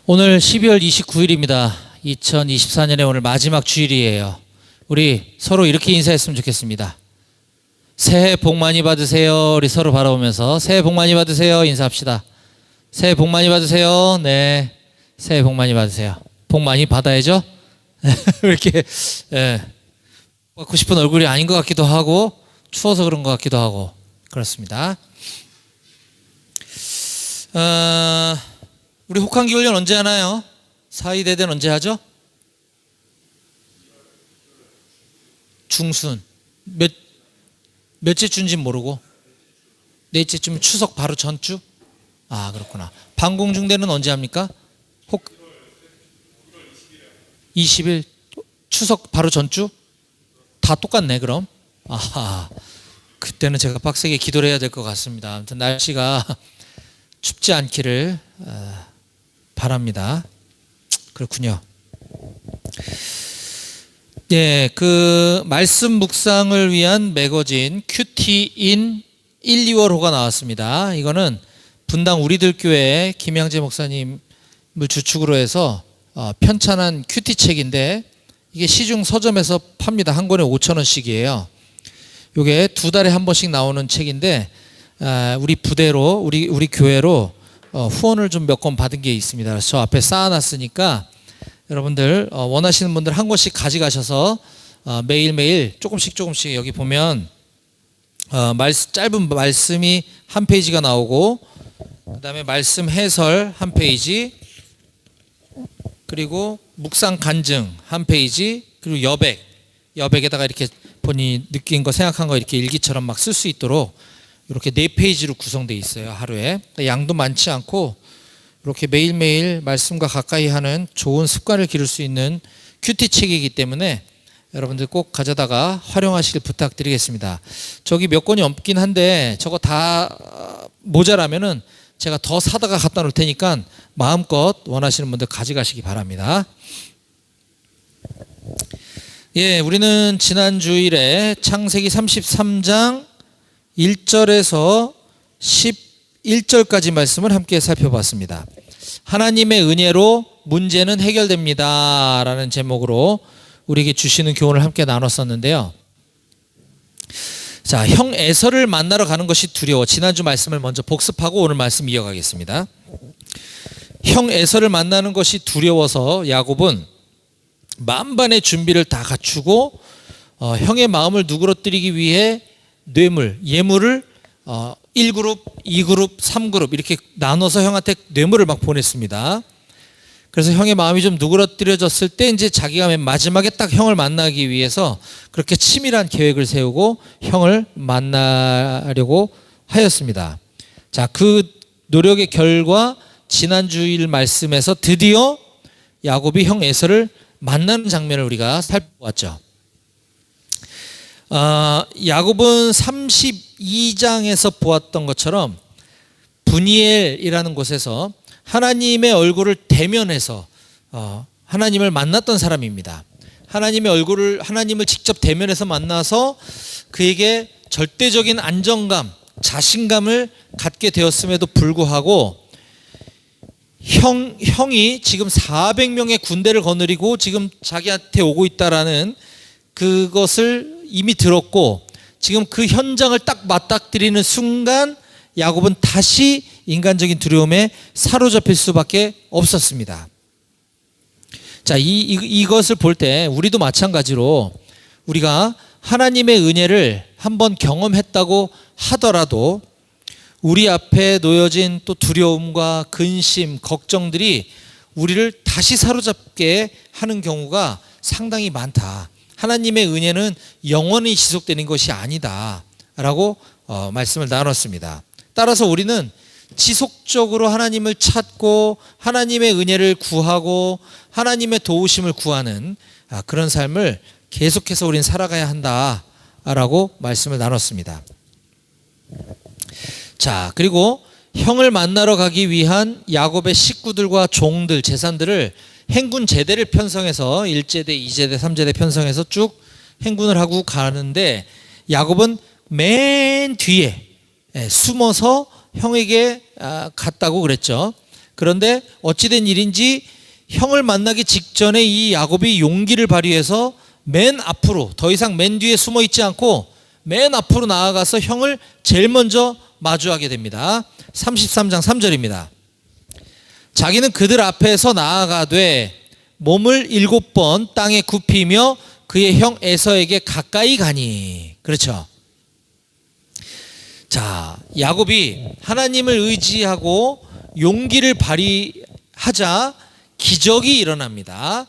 오늘 12월 29일입니다. 2024년의 오늘 마지막 주일이에요. 우리 서로 이렇게 인사했으면 좋겠습니다. 새해 복 많이 받으세요. 우리 서로 바라보면서 새해 복 많이 받으세요. 인사합시다. 새해 복 많이 받으세요. 네, 새해 복 많이 받으세요. 복 많이 받아야죠. 이렇게 받고 싶은 얼굴이 아닌 것 같기도 하고 추워서 그런 것 같기도 하고 그렇습니다. 우리 혹한기 훈련 언제 하나요? 사이대대는 언제 하죠? 중순 몇째 주인지 모르고 넷째쯤 추석 바로 전주? 아 그렇구나. 방공중대는 언제 합니까? 20일 추석 바로 전주? 다 똑같네 그럼. 아하, 그때는 제가 빡세게 기도를 해야 될 것 같습니다. 아무튼 날씨가 춥지 않기를 바랍니다. 그렇군요. 예, 그 말씀 묵상을 위한 매거진 큐티인 1, 2월호가 나왔습니다. 이거는 분당 우리들 교회 김양재 목사님을 주축으로 해서 편찬한 큐티 책인데 이게 시중 서점에서 팝니다. 한 권에 5,000원씩이에요. 이게 2달에 한 번씩 나오는 책인데 우리 부대로 우리 교회로 후원을 좀 몇 권 받은 게 있습니다. 그래서 저 앞에 쌓아놨으니까 여러분들 원하시는 분들 한 권씩 가져가셔서 매일매일 조금씩 여기 보면 짧은 말씀이 한 페이지가 나오고 그 다음에 말씀 해설 한 페이지 그리고 묵상 간증 한 페이지 그리고 여백에다가 이렇게 본인이 느낀 거 생각한 거 이렇게 일기처럼 막 쓸 수 있도록 이렇게 4페이지로 구성되어 있어요. 하루에 양도 많지 않고 이렇게 매일매일 말씀과 가까이 하는 좋은 습관을 기를 수 있는 큐티 책이기 때문에 여러분들 꼭 가져다가 활용하시길 부탁드리겠습니다. 저기 몇 권이 없긴 한데 저거 다 모자라면은 제가 더 사다가 갖다 놓을 테니까 마음껏 원하시는 분들 가져가시기 바랍니다. 예, 우리는 지난 주일에 창세기 33장 1절에서 11절까지 말씀을 함께 살펴봤습니다. 하나님의 은혜로 문제는 해결됩니다 라는 제목으로 우리에게 주시는 교훈을 함께 나눴었는데요. 자, 형 에서를 만나러 가는 것이 두려워. 지난주 말씀을 먼저 복습하고 오늘 말씀 이어가겠습니다. 형 에서를 만나는 것이 두려워서 야곱은 만반의 준비를 다 갖추고 형의 마음을 누그러뜨리기 위해 예물을 1그룹, 2그룹, 3그룹 이렇게 나눠서 형한테 뇌물을 막 보냈습니다. 그래서 형의 마음이 좀 누그러뜨려졌을 때 이제 자기가 맨 마지막에 딱 형을 만나기 위해서 그렇게 치밀한 계획을 세우고 형을 만나려고 하였습니다. 자, 그 노력의 결과 지난 주일 말씀에서 드디어 야곱이 형 에서를 만나는 장면을 우리가 살펴봤죠. 야곱은 32장에서 보았던 것처럼 분이엘이라는 곳에서 하나님의 얼굴을 대면해서 하나님을 만났던 사람입니다. 하나님을 직접 대면해서 만나서 그에게 절대적인 안정감, 자신감을 갖게 되었음에도 불구하고 형이 지금 400명의 군대를 거느리고 지금 자기한테 오고 있다라는 그것을 이미 들었고 지금 그 현장을 딱 맞닥뜨리는 순간 야곱은 다시 인간적인 두려움에 사로잡힐 수밖에 없었습니다. 자, 이것을 볼 때 우리도 마찬가지로 우리가 하나님의 은혜를 한번 경험했다고 하더라도 우리 앞에 놓여진 또 두려움과 근심, 걱정들이 우리를 다시 사로잡게 하는 경우가 상당히 많다. 하나님의 은혜는 영원히 지속되는 것이 아니다 라고 말씀을 나눴습니다. 따라서 우리는 지속적으로 하나님을 찾고 하나님의 은혜를 구하고 하나님의 도우심을 구하는 그런 삶을 계속해서 우리는 살아가야 한다라고 말씀을 나눴습니다. 자, 그리고 형을 만나러 가기 위한 야곱의 식구들과 종들, 재산들을 행군 제대를 편성해서 1제대, 2제대, 3제대 편성해서 쭉 행군을 하고 가는데 야곱은 맨 뒤에 숨어서 형에게 갔다고 그랬죠. 그런데 어찌된 일인지 형을 만나기 직전에 이 야곱이 용기를 발휘해서 맨 앞으로, 더 이상 맨 뒤에 숨어 있지 않고 맨 앞으로 나아가서 형을 제일 먼저 마주하게 됩니다. 33장 3절입니다. 자기는 그들 앞에서 나아가되 몸을 7번 땅에 굽히며 그의 형 에서에게 가까이 가니. 그렇죠. 자, 야곱이 하나님을 의지하고 용기를 발휘하자 기적이 일어납니다.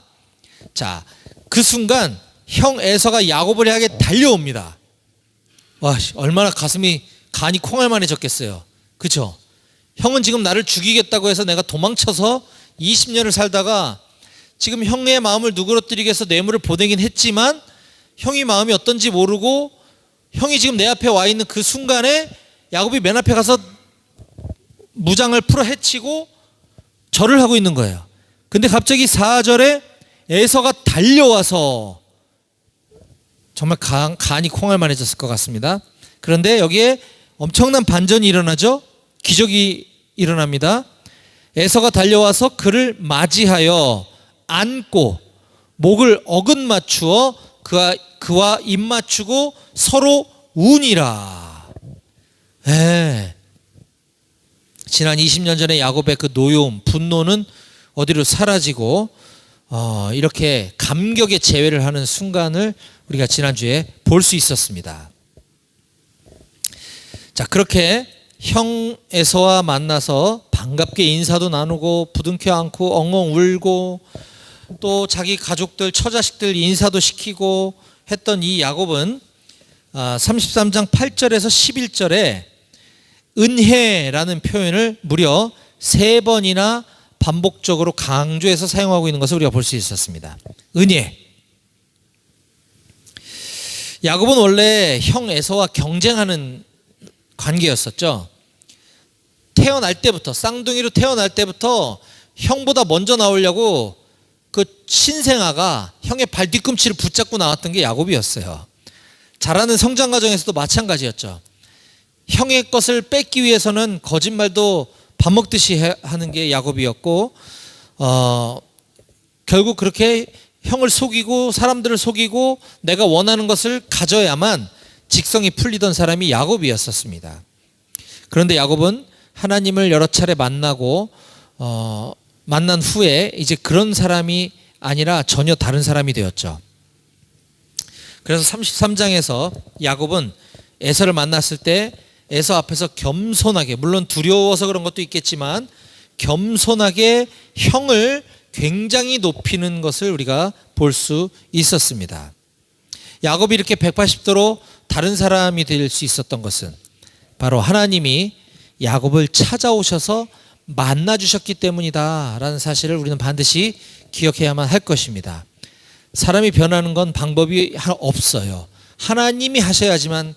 자, 그 순간 형 에서가 야곱을 향해 달려옵니다. 와, 얼마나 간이 콩알만해졌겠어요. 그렇죠? 형은 지금 나를 죽이겠다고 해서 내가 도망쳐서 20년을 살다가 지금 형의 마음을 누그러뜨리기 위해서 뇌물을 보내긴 했지만 형이 마음이 어떤지 모르고 형이 지금 내 앞에 와 있는 그 순간에 야곱이 맨 앞에 가서 무장을 풀어 헤치고 절을 하고 있는 거예요. 근데 갑자기 4절에 에서가 달려와서 정말 간이 콩알만해졌을 것 같습니다. 그런데 여기에 엄청난 반전이 일어나죠. 기적이 일어납니다. 에서가 달려와서 그를 맞이하여 안고 목을 어긋 맞추어 그와 입 맞추고 서로 우니라. 지난 20년 전에 야곱의 그 노여움, 분노는 어디로 사라지고 이렇게 감격의 재회를 하는 순간을 우리가 지난주에 볼 수 있었습니다. 자, 그렇게 형 에서와 만나서 반갑게 인사도 나누고 부둥켜 안고 엉엉 울고 또 자기 가족들 처자식들 인사도 시키고 했던 이 야곱은 33장 8절에서 11절에 은혜라는 표현을 무려 3번이나 반복적으로 강조해서 사용하고 있는 것을 우리가 볼 수 있었습니다. 은혜. 야곱은 원래 형 에서와 경쟁하는 관계였었죠. 태어날 때부터, 쌍둥이로 태어날 때부터 형보다 먼저 나오려고 그 신생아가 형의 발 뒤꿈치를 붙잡고 나왔던 게 야곱이었어요. 자라는 성장 과정에서도 마찬가지였죠. 형의 것을 뺏기 위해서는 거짓말도 밥 먹듯이 하는 게 야곱이었고 결국 그렇게 형을 속이고 사람들을 속이고 내가 원하는 것을 가져야만 직성이 풀리던 사람이 야곱이었었습니다. 그런데 야곱은 하나님을 여러 차례 만나고 만난 후에 이제 그런 사람이 아니라 전혀 다른 사람이 되었죠. 그래서 33장에서 야곱은 에서를 만났을 때 에서 앞에서 겸손하게, 물론 두려워서 그런 것도 있겠지만 겸손하게 형을 굉장히 높이는 것을 우리가 볼 수 있었습니다. 야곱이 이렇게 180도로 다른 사람이 될 수 있었던 것은 바로 하나님이 야곱을 찾아오셔서 만나주셨기 때문이다 라는 사실을 우리는 반드시 기억해야만 할 것입니다. 사람이 변하는 건 방법이 없어요. 하나님이 하셔야지만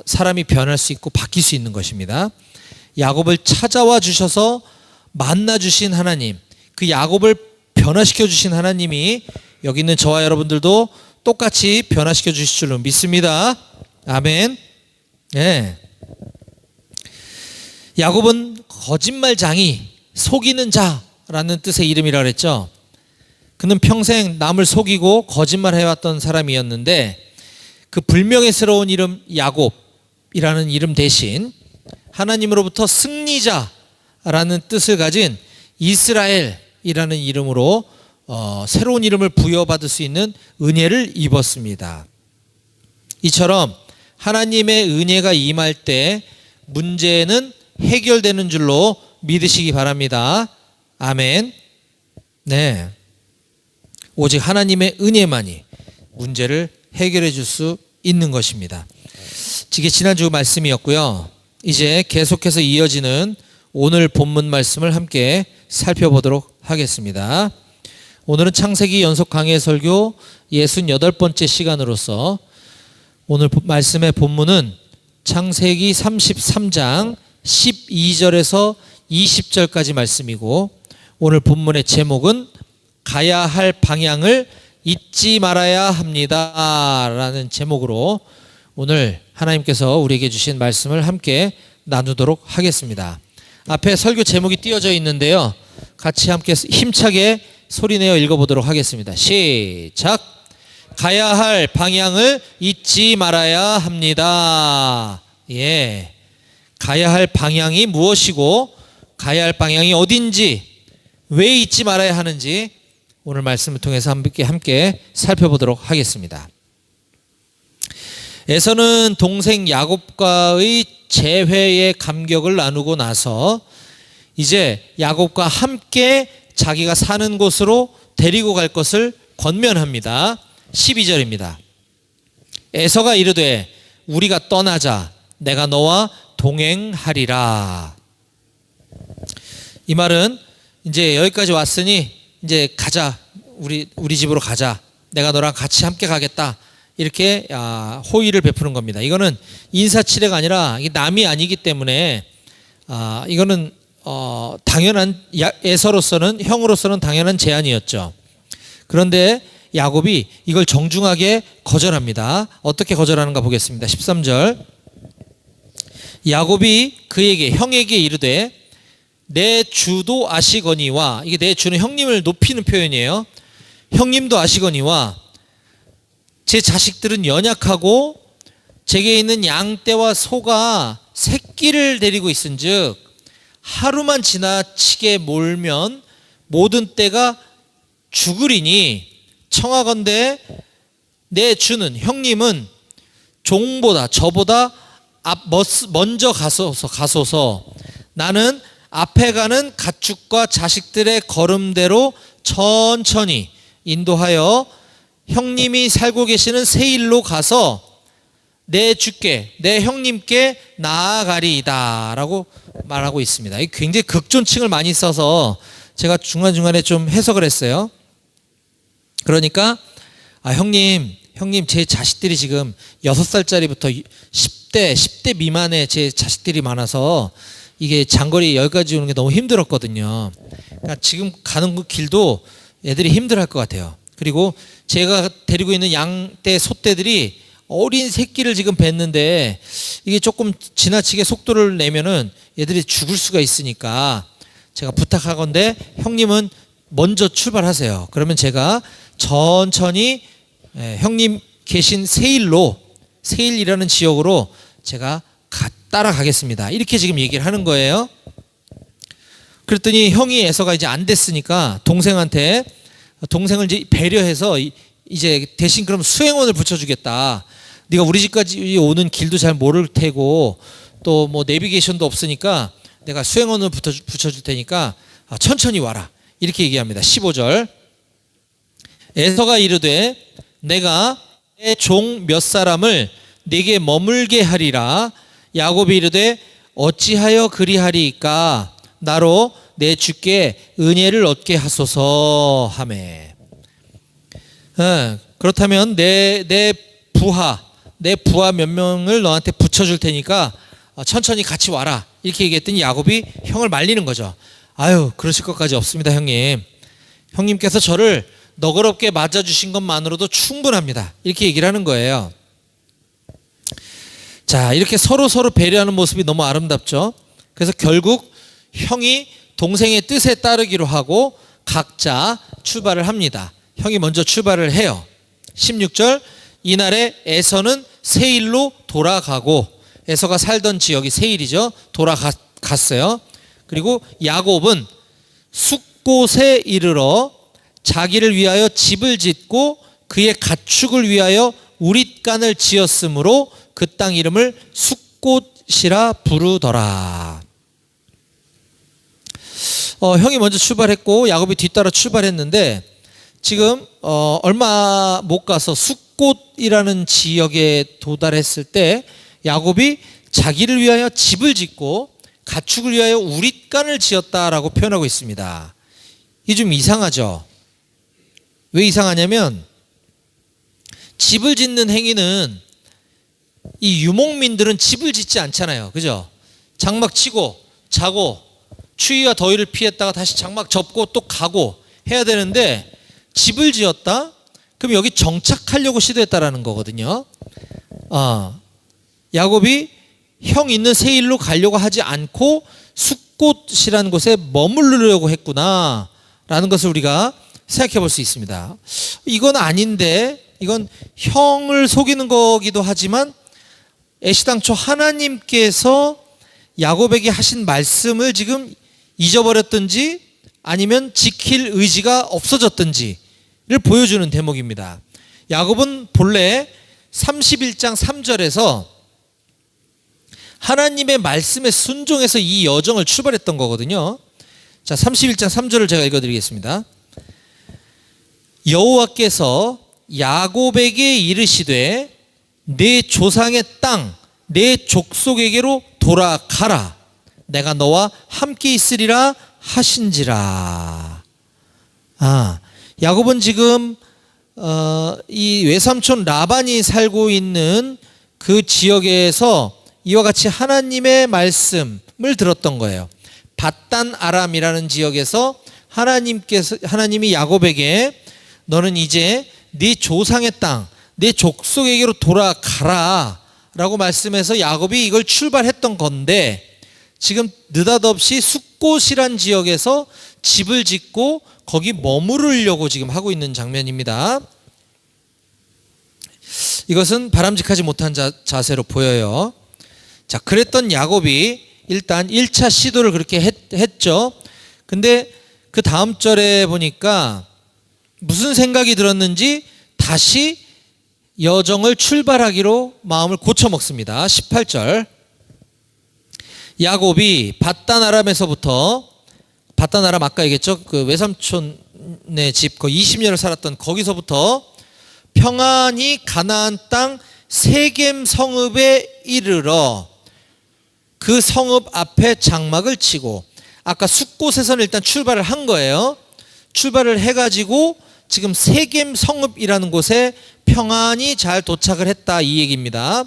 사람이 변할 수 있고 바뀔 수 있는 것입니다. 야곱을 찾아와 주셔서 만나 주신 하나님, 그 야곱을 변화시켜 주신 하나님이 여기 있는 저와 여러분들도 똑같이 변화시켜 주실 줄로 믿습니다. 아멘. 네. 야곱은 거짓말장이, 속이는 자라는 뜻의 이름이라 그랬죠. 그는 평생 남을 속이고 거짓말해왔던 사람이었는데 그 불명예스러운 이름 야곱이라는 이름 대신 하나님으로부터 승리자라는 뜻을 가진 이스라엘이라는 이름으로 새로운 이름을 부여받을 수 있는 은혜를 입었습니다. 이처럼 하나님의 은혜가 임할 때 문제는 해결되는 줄로 믿으시기 바랍니다. 아멘. 네. 오직 하나님의 은혜만이 문제를 해결해 줄 수 있는 것입니다. 이게 지난주 말씀이었고요. 이제 계속해서 이어지는 오늘 본문 말씀을 함께 살펴보도록 하겠습니다. 오늘은 창세기 연속 강해 설교 68번째 시간으로서 오늘 말씀의 본문은 창세기 33장 12절에서 20절까지 말씀이고 오늘 본문의 제목은 가야 할 방향을 잊지 말아야 합니다 라는 제목으로 오늘 하나님께서 우리에게 주신 말씀을 함께 나누도록 하겠습니다. 앞에 설교 제목이 띄어져 있는데요. 같이 함께 힘차게 소리내어 읽어보도록 하겠습니다. 시작. 가야 할 방향을 잊지 말아야 합니다. 예, 가야 할 방향이 무엇이고 가야 할 방향이 어딘지, 왜 잊지 말아야 하는지 오늘 말씀을 통해서 함께 살펴보도록 하겠습니다. 에서는 동생 야곱과의 재회의 감격을 나누고 나서 이제 야곱과 함께 자기가 사는 곳으로 데리고 갈 것을 권면합니다. 12절입니다. 에서가 이르되 우리가 떠나자, 내가 너와 동행하리라. 이 말은 이제 여기까지 왔으니 이제 가자, 우리 집으로 가자, 내가 너랑 같이 함께 가겠다, 이렇게 호의를 베푸는 겁니다. 이거는 인사치레가 아니라 남이 아니기 때문에 이거는 당연한, 에서로서는, 형으로서는 당연한 제안이었죠. 그런데 야곱이 이걸 정중하게 거절합니다. 어떻게 거절하는가 보겠습니다. 13절. 야곱이 그에게, 형에게 이르되 내 주도 아시거니와, 이게 내 주는 형님을 높이는 표현이에요. 형님도 아시거니와 제 자식들은 연약하고 제게 있는 양떼와 소가 새끼를 데리고 있은즉 하루만 지나치게 몰면 모든 떼가 죽으리니 청하건대 내 주는, 형님은 종보다, 저보다 먼저 가소서. 나는 앞에 가는 가축과 자식들의 걸음대로 천천히 인도하여 형님이 살고 계시는 세일로 가서 내 주께, 내 형님께 나아가리이다 라고 말하고 있습니다. 굉장히 극존칭을 많이 써서 제가 중간중간에 좀 해석을 했어요. 그러니까 형님 제 자식들이 지금 6살짜리부터 10대 미만의 제 자식들이 많아서 이게 장거리 여기까지 오는 게 너무 힘들었거든요. 그러니까 지금 가는 그 길도 애들이 힘들어할 것 같아요. 그리고 제가 데리고 있는 양떼, 소떼들이 어린 새끼를 지금 뵀는데 이게 조금 지나치게 속도를 내면은 얘들이 죽을 수가 있으니까 제가 부탁하건대 형님은 먼저 출발하세요. 그러면 제가 천천히 형님 계신 세일이라는 지역으로 제가 따라가겠습니다. 이렇게 지금 얘기를 하는 거예요. 그랬더니 형이 에서가 이제 안 됐으니까 동생을 이제 배려해서 이제 대신 그럼 수행원을 붙여주겠다. 네가 우리 집까지 오는 길도 잘 모를 테고 또 뭐 내비게이션도 없으니까 내가 수행원을 붙여줄 테니까 천천히 와라. 이렇게 얘기합니다. 15절. 에서가 이르되 내가 내 종 몇 사람을 네게 머물게 하리라. 야곱이 이르되 어찌하여 그리하리이까? 나로 내 주께 은혜를 얻게 하소서 하매. 그렇다면 내 부하 몇 명을 너한테 붙여줄 테니까 천천히 같이 와라. 이렇게 얘기했더니 야곱이 형을 말리는 거죠. 아유, 그러실 것까지 없습니다, 형님. 형님께서 저를 너그럽게 맞아주신 것만으로도 충분합니다. 이렇게 얘기를 하는 거예요. 자, 이렇게 서로 배려하는 모습이 너무 아름답죠. 그래서 결국 형이 동생의 뜻에 따르기로 하고 각자 출발을 합니다. 형이 먼저 출발을 해요. 16절. 이날에 에서는 세일로 돌아가고, 에서가 살던 지역이 세일이죠. 돌아갔어요. 그리고 야곱은 숫곳에 이르러 자기를 위하여 집을 짓고 그의 가축을 위하여 우릿간을 지었으므로 그 땅 이름을 숫곳이라 부르더라. 형이 먼저 출발했고 야곱이 뒤따라 출발했는데 지금 얼마 못 가서 숫곳이라는 지역에 도달했을 때 야곱이 자기를 위하여 집을 짓고 가축을 위하여 우릿간을 지었다라고 표현하고 있습니다. 이게 좀 이상하죠. 왜 이상하냐면 집을 짓는 행위는 이 유목민들은 집을 짓지 않잖아요. 그죠? 장막 치고 자고 추위와 더위를 피했다가 다시 장막 접고 또 가고 해야 되는데 집을 지었다? 그럼 여기 정착하려고 시도했다라는 거거든요. 야곱이 형 있는 세일로 가려고 하지 않고 숫곳이라는 곳에 머무르려고 했구나라는 것을 우리가 생각해 볼 수 있습니다. 이건 아닌데, 이건 형을 속이는 거기도 하지만 애시당초 하나님께서 야곱에게 하신 말씀을 지금 잊어버렸든지 아니면 지킬 의지가 없어졌든지를 보여주는 대목입니다. 야곱은 본래 31장 3절에서 하나님의 말씀에 순종해서 이 여정을 출발했던 거거든요. 자, 31장 3절을 제가 읽어드리겠습니다. 여호와께서 야곱에게 이르시되 내 조상의 땅, 내 족속에게로 돌아가라. 내가 너와 함께 있으리라 하신지라. 야곱은 지금 이 외삼촌 라반이 살고 있는 그 지역에서 이와 같이 하나님의 말씀을 들었던 거예요. 밧단 아람이라는 지역에서 하나님이 야곱에게 너는 이제 네 조상의 땅, 내 족속에게로 돌아가라 라고 말씀해서 야곱이 이걸 출발했던 건데, 지금 느닷없이 숫곳이란 지역에서 집을 짓고 거기 머무르려고 지금 하고 있는 장면입니다. 이것은 바람직하지 못한 자세로 보여요. 자, 그랬던 야곱이 일단 1차 시도를 그렇게 했죠. 근데 그 다음 절에 보니까 무슨 생각이 들었는지 다시 여정을 출발하기로 마음을 고쳐먹습니다. 18절. 야곱이 밧단 아람에서부터, 밧단 아람 아까 얘기했죠. 그 외삼촌의 집, 그 20년을 살았던 거기서부터 평안히 가나안 땅 세겜 성읍에 이르러 그 성읍 앞에 장막을 치고, 아까 숫곳에서는 일단 출발을 한 거예요. 출발을 해가지고 지금 세겜 성읍이라는 곳에 평안히 잘 도착을 했다, 이 얘기입니다.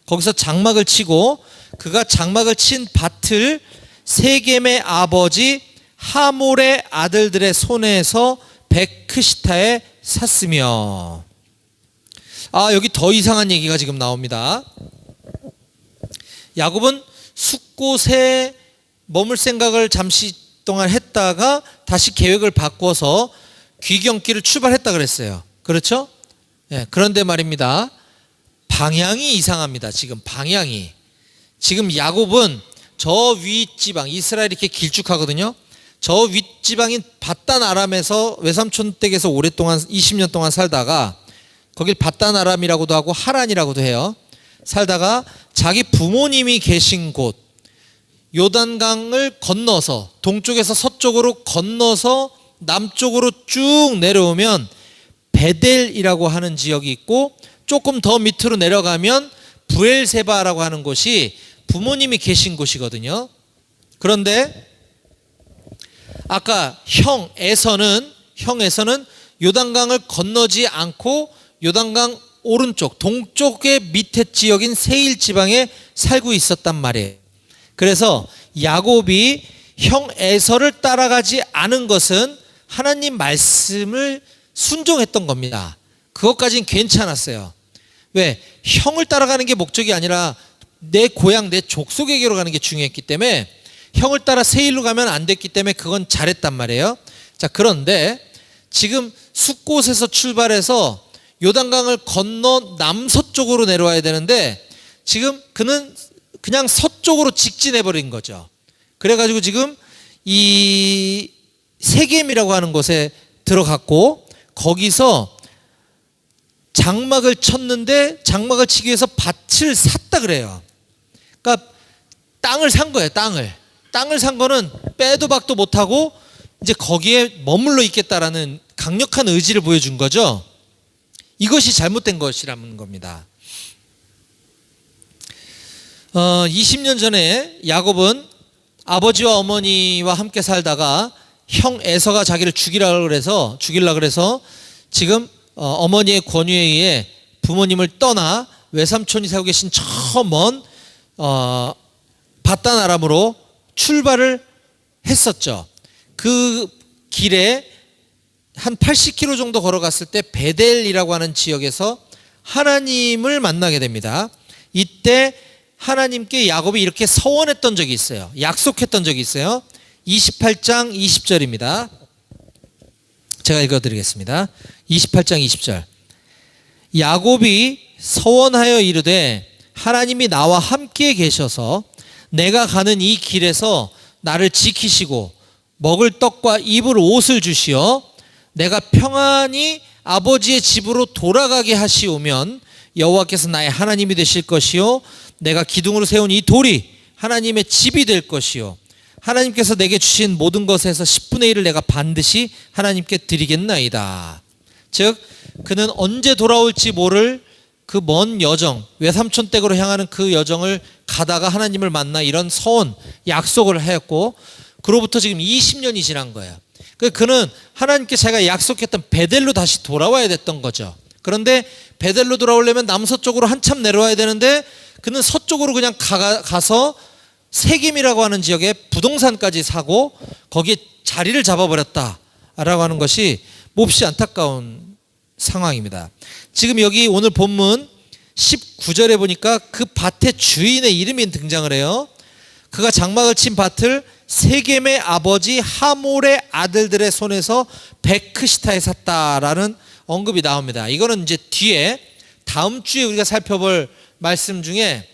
거기서 장막을 치고 그가 장막을 친 밭을 세겜의 아버지 하몰의 아들들의 손에서 베크시타에 샀으며. 여기 더 이상한 얘기가 지금 나옵니다. 야곱은 숫곳에 머물 생각을 잠시 동안 했다가 다시 계획을 바꿔서 귀경길을 출발했다 그랬어요. 그렇죠? 예, 그런데 말입니다. 방향이 이상합니다. 지금 방향이. 지금 야곱은 저 윗지방, 이스라엘이 이렇게 길쭉하거든요. 저 윗지방인 밧단 아람에서 외삼촌 댁에서 오랫동안 20년 동안 살다가, 거길 밧단 아람이라고도 하고 하란이라고도 해요. 살다가 자기 부모님이 계신 곳 요단강을 건너서 동쪽에서 서쪽으로 건너서 남쪽으로 쭉 내려오면 베델이라고 하는 지역이 있고, 조금 더 밑으로 내려가면 브엘세바라고 하는 곳이 부모님이 계신 곳이거든요. 그런데 아까 형 에서는 요단강을 건너지 않고 요단강 오른쪽 동쪽의 밑에 지역인 세일 지방에 살고 있었단 말이에요. 그래서 야곱이 형 에서를 따라가지 않은 것은 하나님 말씀을 순종했던 겁니다. 그것까지는 괜찮았어요. 왜? 형을 따라가는 게 목적이 아니라 내 고향, 내 족속에게로 가는 게 중요했기 때문에, 형을 따라 세일로 가면 안 됐기 때문에 그건 잘했단 말이에요. 자, 그런데 지금 숫곳에서 출발해서 요단강을 건너 남서쪽으로 내려와야 되는데 지금 그는 그냥 서쪽으로 직진해버린 거죠. 그래가지고 지금 이 세겜이라고 하는 곳에 들어갔고, 거기서 장막을 쳤는데 장막을 치기 위해서 밭을 샀다 그래요. 그러니까 땅을 산 거예요. 땅을 산 거는 빼도 박도 못하고 이제 거기에 머물러 있겠다라는 강력한 의지를 보여준 거죠. 이것이 잘못된 것이라는 겁니다. 20년 전에 야곱은 아버지와 어머니와 함께 살다가 형 에서가 자기를 죽이려고 그래서 지금 어머니의 권유에 의해 부모님을 떠나 외삼촌이 살고 계신 저 먼 밧단 아람으로 출발을 했었죠. 그 길에 한 80km 정도 걸어갔을 때 베델이라고 하는 지역에서 하나님을 만나게 됩니다. 이때 하나님께 야곱이 이렇게 서원했던 적이 있어요. 약속했던 적이 있어요. 28장 20절입니다. 제가 읽어드리겠습니다. 28장 20절. 야곱이 서원하여 이르되 하나님이 나와 함께 계셔서 내가 가는 이 길에서 나를 지키시고 먹을 떡과 입을 옷을 주시어 내가 평안히 아버지의 집으로 돌아가게 하시오면 여호와께서 나의 하나님이 되실 것이요 내가 기둥으로 세운 이 돌이 하나님의 집이 될 것이요 하나님께서 내게 주신 모든 것에서 10분의 1을 내가 반드시 하나님께 드리겠나이다. 즉 그는 언제 돌아올지 모를 그 먼 여정, 외삼촌 댁으로 향하는 그 여정을 가다가 하나님을 만나 이런 서원, 약속을 하였고 그로부터 지금 20년이 지난 거예요. 그는 하나님께 자기가 약속했던 베델로 다시 돌아와야 됐던 거죠. 그런데 베델로 돌아오려면 남서쪽으로 한참 내려와야 되는데 그는 서쪽으로 그냥 가서 세겜이라고 하는 지역에 부동산까지 사고 거기에 자리를 잡아버렸다라고 하는 것이 몹시 안타까운 상황입니다. 지금 여기 오늘 본문 19절에 보니까 그 밭의 주인의 이름이 등장을 해요. 그가 장막을 친 밭을 세겜의 아버지 하몰의 아들들의 손에서 베크시타에 샀다라는 언급이 나옵니다. 이거는 이제 뒤에 다음 주에 우리가 살펴볼 말씀 중에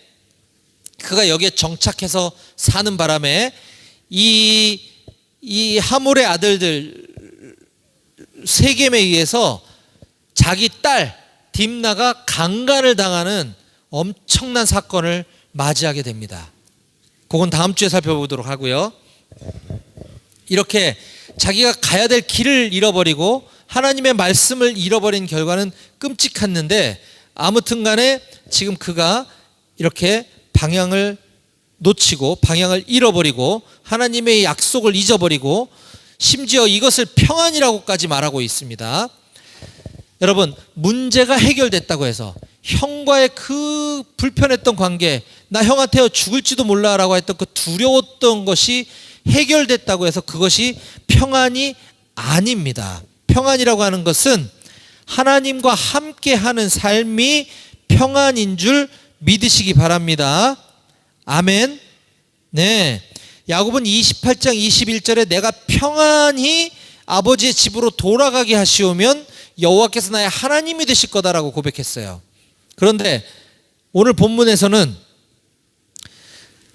그가 여기에 정착해서 사는 바람에 이 하몰의 아들들 세겜에 의해서 자기 딸 딥나가 강간을 당하는 엄청난 사건을 맞이하게 됩니다. 그건 다음 주에 살펴보도록 하고요. 이렇게 자기가 가야 될 길을 잃어버리고 하나님의 말씀을 잃어버린 결과는 끔찍했는데 아무튼 간에 지금 그가 이렇게 방향을 놓치고 방향을 잃어버리고 하나님의 약속을 잊어버리고 심지어 이것을 평안이라고까지 말하고 있습니다. 여러분, 문제가 해결됐다고 해서 형과의 그 불편했던 관계, 나 형한테 죽을지도 몰라라고 했던 그 두려웠던 것이 해결됐다고 해서 그것이 평안이 아닙니다. 평안이라고 하는 것은 하나님과 함께하는 삶이 평안인 줄 믿으시기 바랍니다. 아멘. 네. 야곱은 28장 21절에 내가 평안히 아버지의 집으로 돌아가게 하시오면 여호와께서 나의 하나님이 되실 거다라고 고백했어요. 그런데 오늘 본문에서는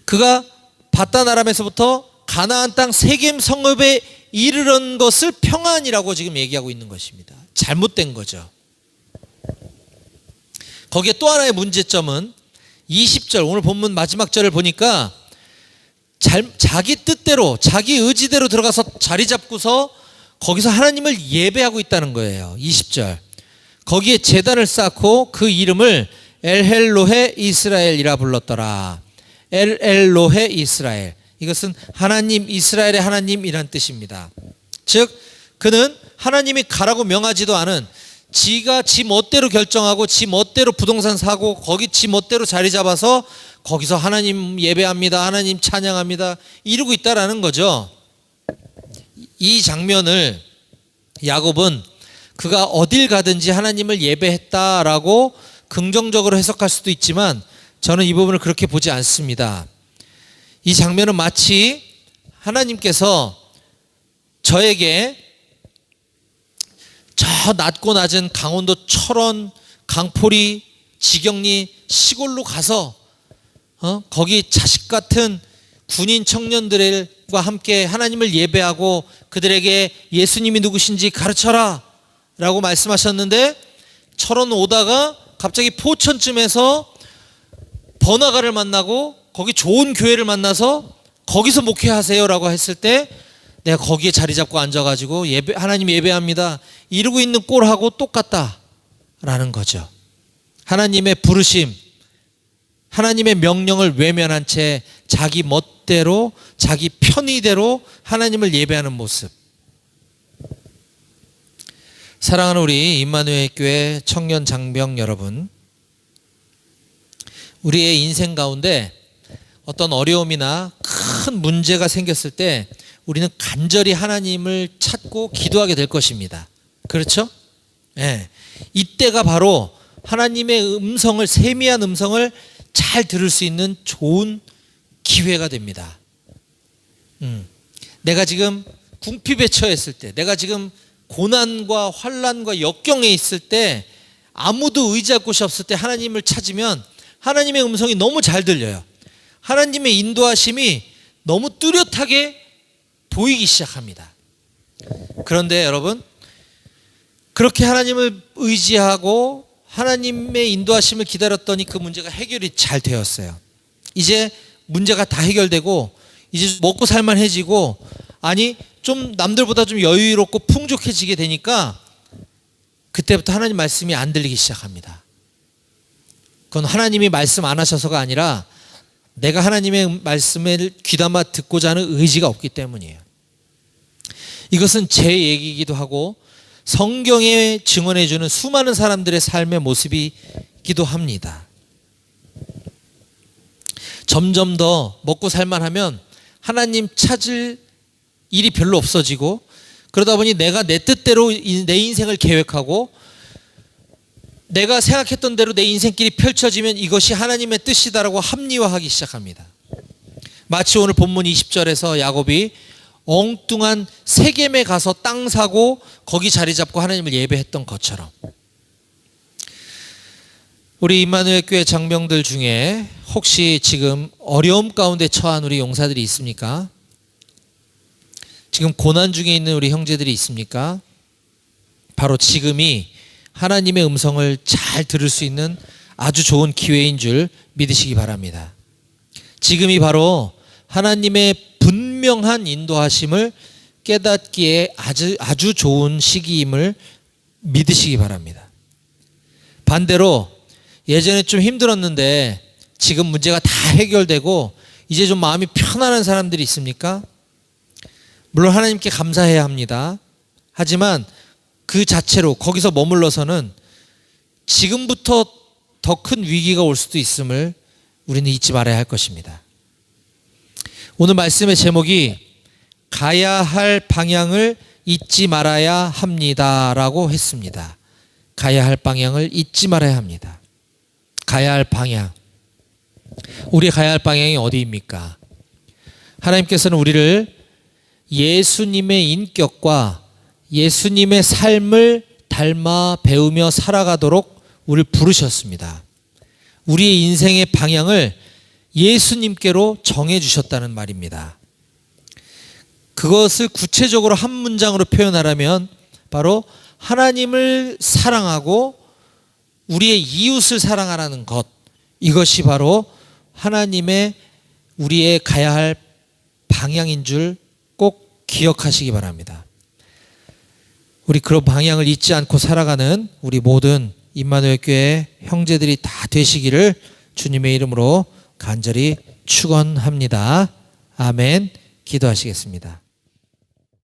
그가 바단 아람에서부터 가나안 땅 세겜 성읍에 이르는 것을 평안이라고 지금 얘기하고 있는 것입니다. 잘못된 거죠. 거기에 또 하나의 문제점은 20절 오늘 본문 마지막 절을 보니까 자기 뜻대로 자기 의지대로 들어가서 자리 잡고서 거기서 하나님을 예배하고 있다는 거예요. 20절 거기에 제단을 쌓고 그 이름을 엘헬로헤 이스라엘이라 불렀더라. 엘헬로헤 이스라엘, 이것은 하나님 이스라엘의 하나님이란 뜻입니다. 즉 그는 하나님이 가라고 명하지도 않은 지가 지 멋대로 결정하고 지 멋대로 부동산 사고 거기 지 멋대로 자리 잡아서 거기서 하나님 예배합니다, 하나님 찬양합니다 이러고 있다라는 거죠. 이 장면을 야곱은 그가 어딜 가든지 하나님을 예배했다라고 긍정적으로 해석할 수도 있지만 저는 이 부분을 그렇게 보지 않습니다. 이 장면은 마치 하나님께서 저에게 저 낮고 낮은 강원도 철원, 강포리, 지경리 시골로 가서 거기 자식 같은 군인 청년들과 함께 하나님을 예배하고 그들에게 예수님이 누구신지 가르쳐라 라고 말씀하셨는데 철원 오다가 갑자기 포천쯤에서 번화가를 만나고 거기 좋은 교회를 만나서 거기서 목회하세요 라고 했을 때 내가 거기에 자리 잡고 앉아가지고 하나님 예배합니다 이러고 있는 꼴하고 똑같다라는 거죠. 하나님의 부르심, 하나님의 명령을 외면한 채 자기 멋대로 자기 편의대로 하나님을 예배하는 모습. 사랑하는 우리 임마누엘 교회 청년 장병 여러분, 우리의 인생 가운데 어떤 어려움이나 큰 문제가 생겼을 때 우리는 간절히 하나님을 찾고 기도하게 될 것입니다. 그렇죠? 네. 이때가 바로 하나님의 음성을, 세미한 음성을 잘 들을 수 있는 좋은 기회가 됩니다. 내가 지금 궁핍에 처했을 때, 내가 지금 고난과 환난과 역경에 있을 때, 아무도 의지할 곳이 없을 때 하나님을 찾으면 하나님의 음성이 너무 잘 들려요. 하나님의 인도하심이 너무 뚜렷하게 보이기 시작합니다. 그런데 여러분, 그렇게 하나님을 의지하고 하나님의 인도하심을 기다렸더니 그 문제가 해결이 잘 되었어요. 이제 문제가 다 해결되고 이제 먹고 살만해지고, 아니 좀 남들보다 좀 여유롭고 풍족해지게 되니까 그때부터 하나님 말씀이 안 들리기 시작합니다. 그건 하나님이 말씀 안 하셔서가 아니라 내가 하나님의 말씀을 귀담아 듣고자 하는 의지가 없기 때문이에요. 이것은 제 얘기이기도 하고 성경에 증언해 주는 수많은 사람들의 삶의 모습이기도 합니다. 점점 더 먹고 살만하면 하나님 찾을 일이 별로 없어지고, 그러다 보니 내가 내 뜻대로 내 인생을 계획하고 내가 생각했던 대로 내 인생길이 펼쳐지면 이것이 하나님의 뜻이다라고 합리화하기 시작합니다. 마치 오늘 본문 20절에서 야곱이 엉뚱한 세겜에 가서 땅 사고 거기 자리 잡고 하나님을 예배했던 것처럼, 우리 임마누엘 교회 장병들 중에 혹시 지금 어려움 가운데 처한 우리 용사들이 있습니까? 지금 고난 중에 있는 우리 형제들이 있습니까? 바로 지금이 하나님의 음성을 잘 들을 수 있는 아주 좋은 기회인 줄 믿으시기 바랍니다. 지금이 바로 하나님의 분명한 인도하심을 깨닫기에 아주 좋은 시기임을 믿으시기 바랍니다. 반대로 예전에 좀 힘들었는데 지금 문제가 다 해결되고 이제 좀 마음이 편안한 사람들이 있습니까? 물론 하나님께 감사해야 합니다. 하지만 그 자체로 거기서 머물러서는 지금부터 더 큰 위기가 올 수도 있음을 우리는 잊지 말아야 할 것입니다. 오늘 말씀의 제목이 가야 할 방향을 잊지 말아야 합니다라고 했습니다. 가야 할 방향을 잊지 말아야 합니다. 가야 할 방향, 우리 가야 할 방향이 어디입니까? 하나님께서는 우리를 예수님의 인격과 예수님의 삶을 닮아 배우며 살아가도록 우리를 부르셨습니다. 우리의 인생의 방향을 예수님께로 정해 주셨다는 말입니다. 그것을 구체적으로 한 문장으로 표현하라면 바로 하나님을 사랑하고 우리의 이웃을 사랑하라는 것, 이것이 바로 하나님의 우리의 가야 할 방향인 줄 꼭 기억하시기 바랍니다. 우리 그런 방향을 잊지 않고 살아가는 우리 모든 임마누엘 교회 형제들이 다 되시기를 주님의 이름으로 간절히 축원합니다. 아멘. 기도하시겠습니다.